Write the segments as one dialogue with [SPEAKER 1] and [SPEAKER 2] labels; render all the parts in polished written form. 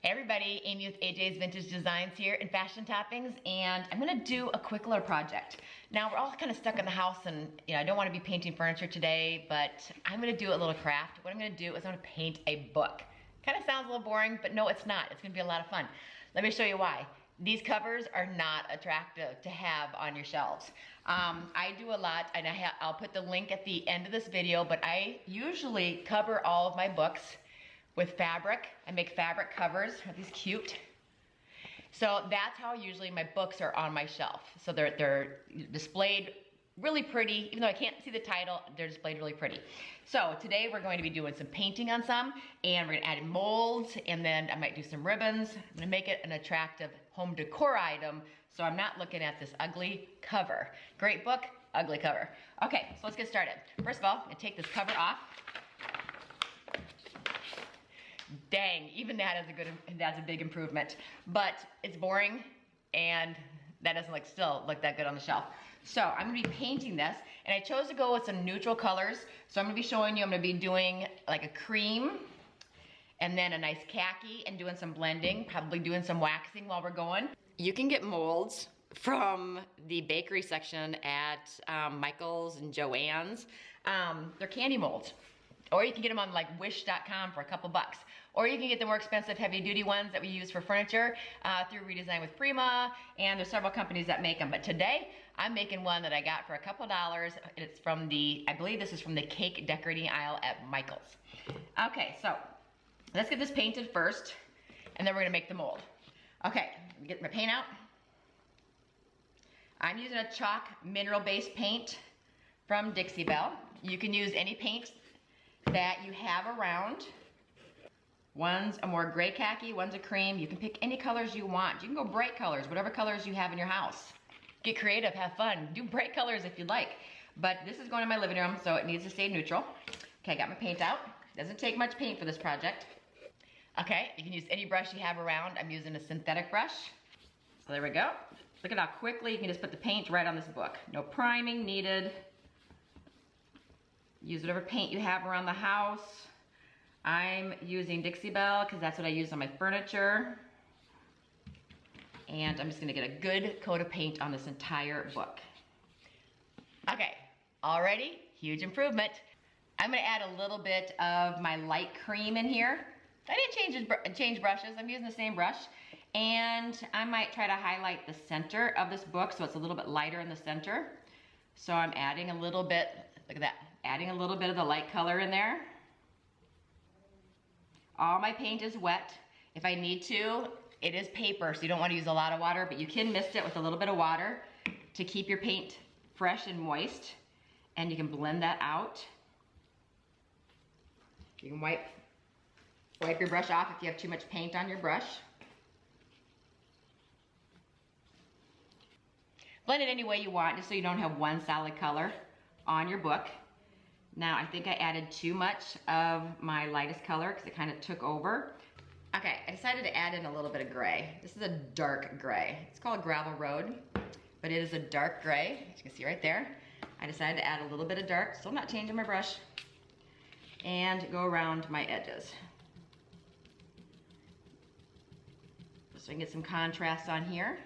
[SPEAKER 1] Hey everybody, Amy with AJ's Vintage Designs here in Fashion Toppings, and I'm gonna do a quick little project. Now we're all kind of stuck in the house and I don't wanna be painting furniture today, but I'm gonna do a little craft. What I'm gonna do is I'm gonna paint a book. Kind of sounds a little boring, but no, it's not. It's gonna be a lot of fun. Let me show you why. These covers are not attractive to have on your shelves. I do a lot, and I'll put the link at the end of this video, but I usually cover all of my books with fabric. I make fabric covers. Aren't these cute? So that's how usually my books are on my shelf. So they're displayed really pretty. Even though I can't see the title, they're displayed really pretty. So today we're going to be doing some painting on some, and we're gonna add in molds, and then I might do some ribbons. I'm gonna make it an attractive home decor item, so I'm not looking at this ugly cover. Great book, ugly cover. Okay, so let's get started. First of all, I'm gonna take this cover off. Dang, even that's a big improvement. But it's boring, and that doesn't still look that good on the shelf. So I'm gonna be painting this, and I chose to go with some neutral colors. So I'm gonna be showing you, I'm gonna be doing like a cream, and then a nice khaki, and doing some blending, probably doing some waxing while we're going. You can get molds from the bakery section at Michael's and Joann's. They're candy molds. Or you can get them on like wish.com for a couple bucks. Or you can get the more expensive heavy duty ones that we use for furniture through Redesign with Prima, and there's several companies that make them. But today, I'm making one that I got for a couple dollars. It's from I believe this is from the cake decorating aisle at Michael's. Okay, so let's get this painted first, and then we're gonna make the mold. Okay, get my paint out. I'm using a chalk mineral-based paint from Dixie Belle. You can use any paint that you have around. One's a more gray khaki, one's a cream. You can pick any colors you want. You can go bright colors, whatever colors you have in your house. Get creative, have fun. Do bright colors if you'd like. But this is going in my living room, so it needs to stay neutral. Okay, I got my paint out. Doesn't take much paint for this project. Okay, you can use any brush you have around. I'm using a synthetic brush. So there we go. Look at how quickly you can just put the paint right on this book. No priming needed. Use whatever paint you have around the house. I'm using Dixie Belle because that's what I use on my furniture. And I'm just gonna get a good coat of paint on this entire book. Okay, already, huge improvement. I'm gonna add a little bit of my light cream in here. I didn't change brushes, I'm using the same brush. And I might try to highlight the center of this book so it's a little bit lighter in the center. So I'm adding a little bit, look at that, adding a little bit of the light color in there. All my paint is wet. If I need to, it is paper, so you don't want to use a lot of water, but you can mist it with a little bit of water to keep your paint fresh and moist, and you can blend that out. You can wipe your brush off if you have too much paint on your brush. Blend it any way you want, just so you don't have one solid color on your book. Now, I think I added too much of my lightest color because it kind of took over. Okay, I decided to add in a little bit of gray. This is a dark gray. It's called Gravel Road, but it is a dark gray, as you can see right there. I decided to add a little bit of dark, still not changing my brush, and go around my edges. So I can get some contrast on here.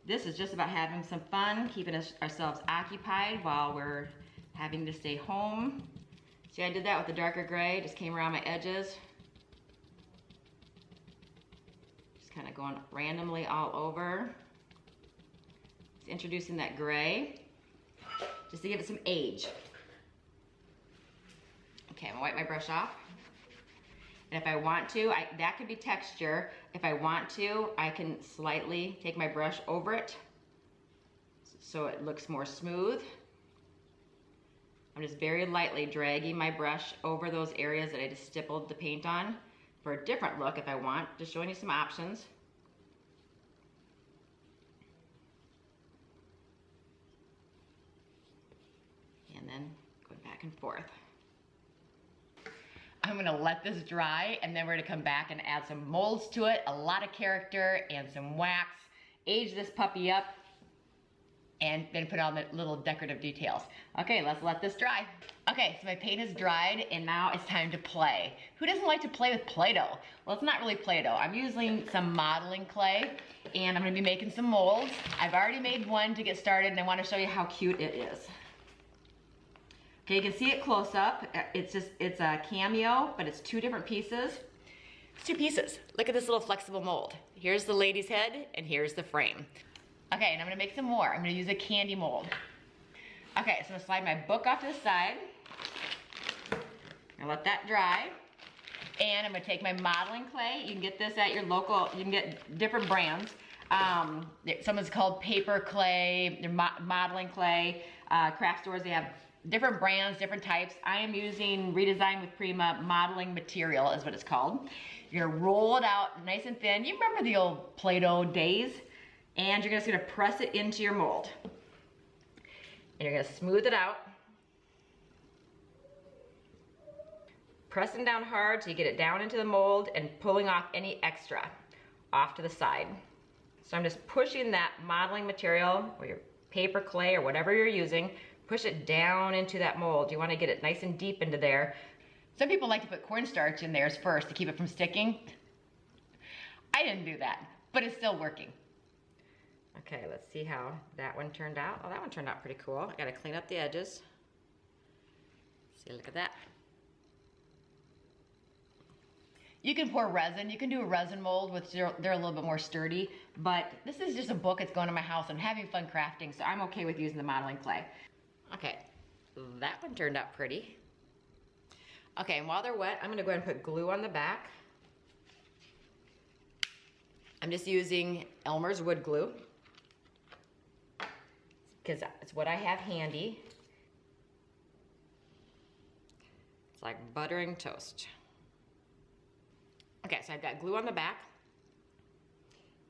[SPEAKER 1] This is just about having some fun, keeping ourselves occupied while we're having to stay home. See, I did that with the darker gray, just came around my edges. Just kind of going randomly all over. Just introducing that gray, just to give it some age. Okay, I'm gonna wipe my brush off. And if I want to, that could be texture. If I want to, I can slightly take my brush over it so it looks more smooth. I'm just very lightly dragging my brush over those areas that I just stippled the paint on for a different look if I want. Just showing you some options. And then going back and forth. I'm gonna let this dry, and then we're gonna come back and add some molds to it, a lot of character and some wax. Age this puppy up. and then put on the little decorative details. Okay, let's let this dry. Okay, so my paint is dried and now it's time to play. Who doesn't like to play with Play-Doh? Well, it's not really Play-Doh. I'm using some modeling clay and I'm gonna be making some molds. I've already made one to get started and I wanna show you how cute it is. Okay, you can see it close up. It's a cameo, but it's two different pieces. It's two pieces. Look at this little flexible mold. Here's the lady's head and here's the frame. Okay, and I'm gonna make some more. I'm gonna use a candy mold. Okay, so I'm gonna slide my book off to the side. I'm gonna let that dry. And I'm gonna take my modeling clay. You can get this at your local, you can get different brands. Someone's called paper clay, modeling clay. Craft stores, they have different brands, different types. I am using Redesign with Prima Modeling Material is what it's called. You're gonna roll it out nice and thin. You remember the old Play-Doh days? And you're just gonna press it into your mold. And you're gonna smooth it out. Pressing down hard so you get it down into the mold and pulling off any extra off to the side. So I'm just pushing that modeling material or your paper clay or whatever you're using, push it down into that mold. You wanna get it nice and deep into there. Some people like to put cornstarch in theirs first to keep it from sticking. I didn't do that, but it's still working. Okay, let's see how that one turned out. Oh, that one turned out pretty cool. I gotta clean up the edges. See, look at that. You can pour resin. You can do a resin mold, which they're a little bit more sturdy, but this is just a book that's going to my house. I'm having fun crafting, so I'm okay with using the modeling clay. Okay, that one turned out pretty. Okay, and while they're wet, I'm gonna go ahead and put glue on the back. I'm just using Elmer's wood glue because it's what I have handy. It's like buttering toast. Okay, so I've got glue on the back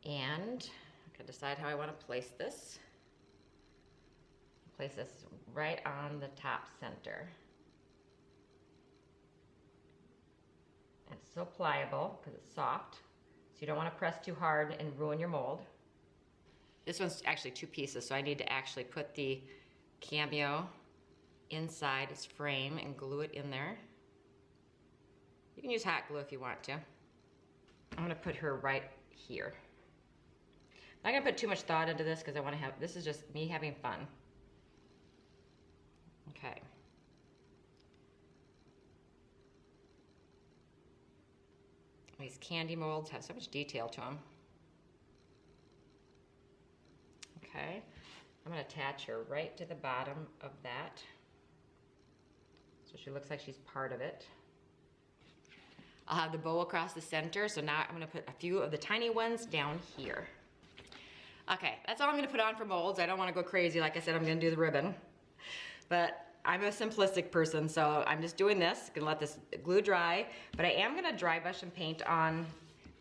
[SPEAKER 1] and I'm gonna decide how I want to place this. Place this right on the top center. It's so pliable because it's soft, so you don't want to press too hard and ruin your mold. This one's actually two pieces, so I need to actually put the cameo inside its frame and glue it in there. You can use hot glue if you want to. I'm gonna put her right here. I'm not gonna put too much thought into this because I want to have, this is just me having fun. Okay. These candy molds have so much detail to them. Okay, I'm gonna attach her right to the bottom of that. So she looks like she's part of it. I'll have the bow across the center, so now I'm gonna put a few of the tiny ones down here. Okay, that's all I'm gonna put on for molds. I don't wanna go crazy. Like I said, I'm gonna do the ribbon. But I'm a simplistic person, so I'm just doing this. Gonna let this glue dry, but I am gonna dry brush and paint on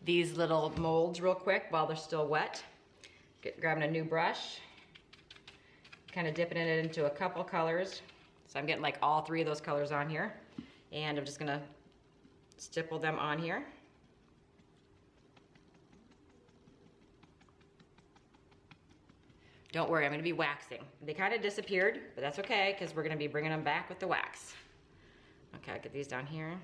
[SPEAKER 1] these little molds real quick while they're still wet. Grabbing a new brush, kind of dipping it into a couple colors. So I'm getting like all three of those colors on here. And I'm just gonna stipple them on here. Don't worry, I'm gonna be waxing. They kind of disappeared, but that's okay because we're gonna be bringing them back with the wax. Okay, I'll get these down here.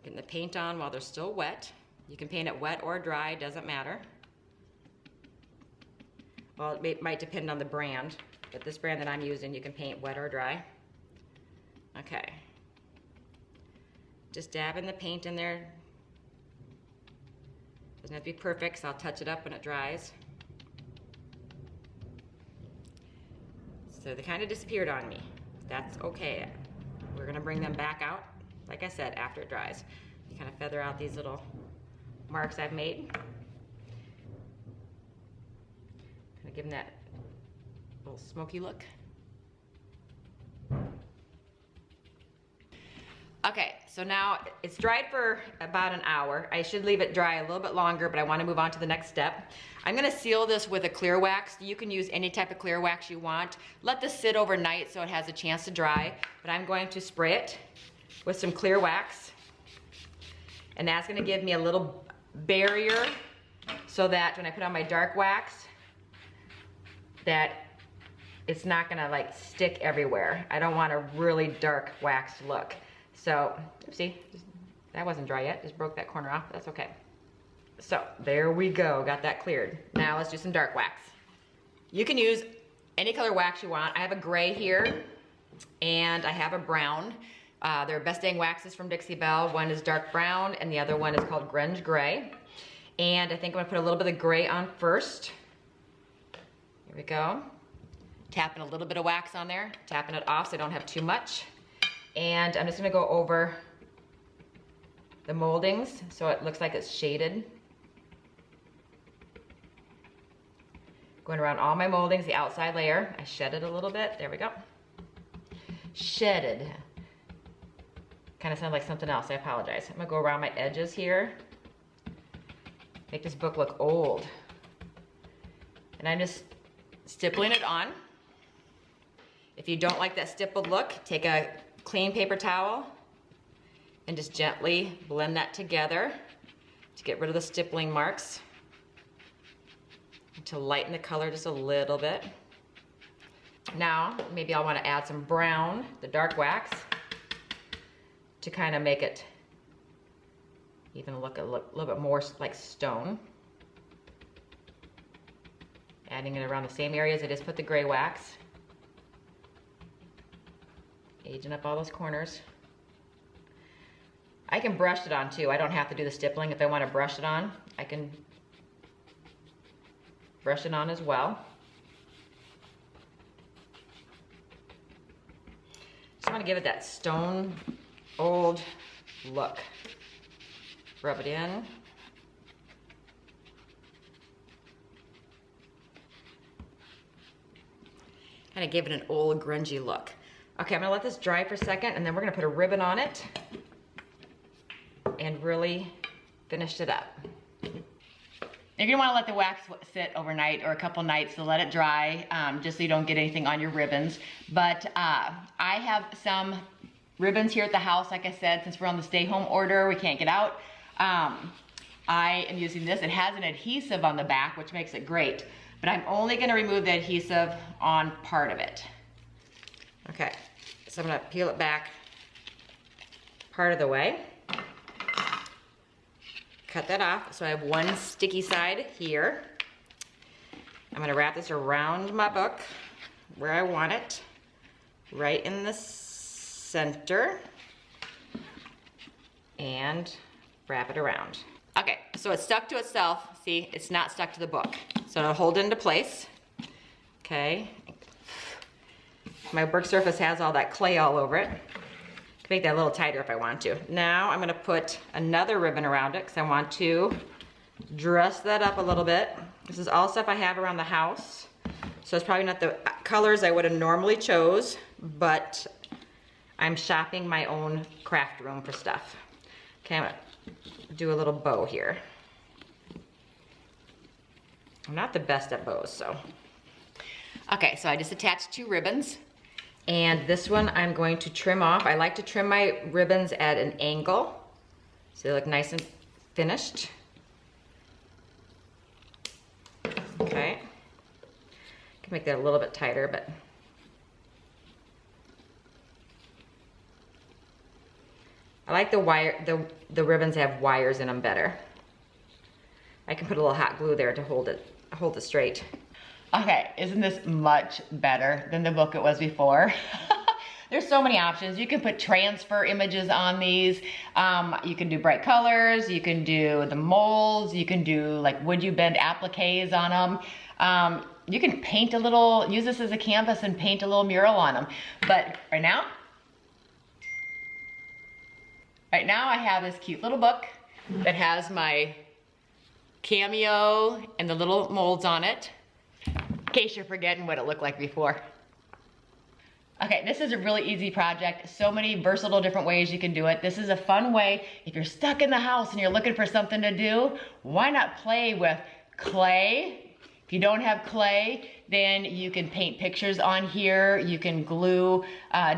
[SPEAKER 1] Getting the paint on while they're still wet. You can paint it wet or dry, doesn't matter. Well, it might depend on the brand, but this brand that I'm using, you can paint wet or dry. Okay. Just dabbing the paint in there. Doesn't have to be perfect, so I'll touch it up when it dries. So they kind of disappeared on me. That's okay. We're gonna bring them back out, like I said, after it dries. You kind of feather out these little marks I've made. Kind of give them that little smoky look. Okay, so now it's dried for about an hour. I should leave it dry a little bit longer, but I want to move on to the next step. I'm going to seal this with a clear wax. You can use any type of clear wax you want. Let this sit overnight so it has a chance to dry, but I'm going to spray it with some clear wax. And that's going to give me a little barrier so that when I put on my dark wax, that it's not gonna like stick everywhere. I don't want a really dark wax look. So, oopsie, that wasn't dry yet. Just broke that corner off, that's okay. So, there we go, got that cleared. Now let's do some dark wax. You can use any color wax you want. I have a gray here, and I have a brown. They're Best Dang Waxes from Dixie Belle. One is dark brown, and the other one is called Grunge Gray. And I think I'm gonna put a little bit of gray on first. Here we go. Tapping a little bit of wax on there, tapping it off so I don't have too much. And I'm just gonna go over the moldings so it looks like it's shaded. Going around all my moldings, the outside layer. I shedded a little bit, there we go. Shedded. Kind of sounded like something else, I apologize. I'm gonna go around my edges here. Make this book look old. And I'm just stippling it on. If you don't like that stippled look, take a clean paper towel and just gently blend that together to get rid of the stippling marks, to lighten the color just a little bit. Now, maybe I'll want to add some brown, the dark wax, to kind of make it even look a little bit more like stone. Adding it around the same areas I just put the gray wax. Aging up all those corners. I can brush it on too. I don't have to do the stippling. If I want to brush it on, I can brush it on as well. Just want to give it that stone old look. Rub it in. Kind of give it an old grungy look. Okay, I'm gonna let this dry for a second, and then we're gonna put a ribbon on it and really finish it up. You're gonna wanna let the wax sit overnight or a couple nights to let it dry, just so you don't get anything on your ribbons. But I have some ribbons here at the house, like I said, since we're on the stay home order, we can't get out. I am using this. It has an adhesive on the back, which makes it great, but I'm only gonna remove the adhesive on part of it. Okay, so I'm gonna peel it back part of the way. Cut that off, so I have one sticky side here. I'm gonna wrap this around my book where I want it, right in the center, and wrap it around. Okay, so it's stuck to itself. See, it's not stuck to the book. So I'll hold it into place. Okay. My work surface has all that clay all over it. I can make that a little tighter if I want to. Now I'm gonna put another ribbon around it because I want to dress that up a little bit. This is all stuff I have around the house. So it's probably not the colors I would have normally chose, but I'm shopping my own craft room for stuff. Okay, I'm gonna do a little bow here. I'm not the best at bows, so. Okay, so I just attached 2 ribbons, and this one I'm going to trim off. I like to trim my ribbons at an angle, so they look nice and finished. Okay, can make that a little bit tighter, but I like the wire, the ribbons have wires in them better. I can put a little hot glue there to hold it straight. Okay, isn't this much better than the book it was before? There's so many options. You can put transfer images on these. You can do bright colors. You can do the molds. You can do like would you bend appliques on them. You can paint a little, use this as a canvas and paint a little mural on them. But right now I have this cute little book that has my cameo and the little molds on it, in case you're forgetting what it looked like before. Okay, this is a really easy project. So many versatile different ways you can do it. This is a fun way. If you're stuck in the house and you're looking for something to do, why not play with clay? If you don't have clay, Then you can paint pictures on here. You can glue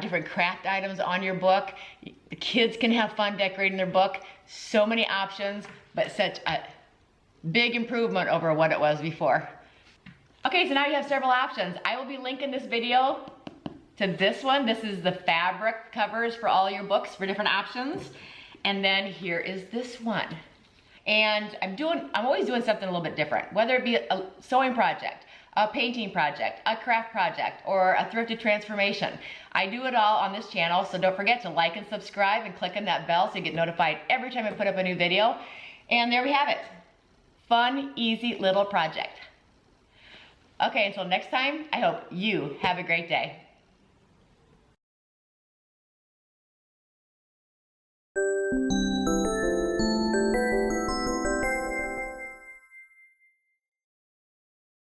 [SPEAKER 1] different craft items on your book. The kids can have fun decorating their book. So many options, but such a big improvement over what it was before. Okay, so now you have several options. I will be linking this video to this one. This is the fabric covers for all your books for different options. And then here is this one. And I'm always doing something a little bit different, whether it be a sewing project, a painting project, a craft project, or a thrifted transformation. I do it all on this channel, so don't forget to like and subscribe and click on that bell so you get notified every time I put up a new video. And there we have it. Fun, easy little project. Okay, until next time, I hope you have a great day.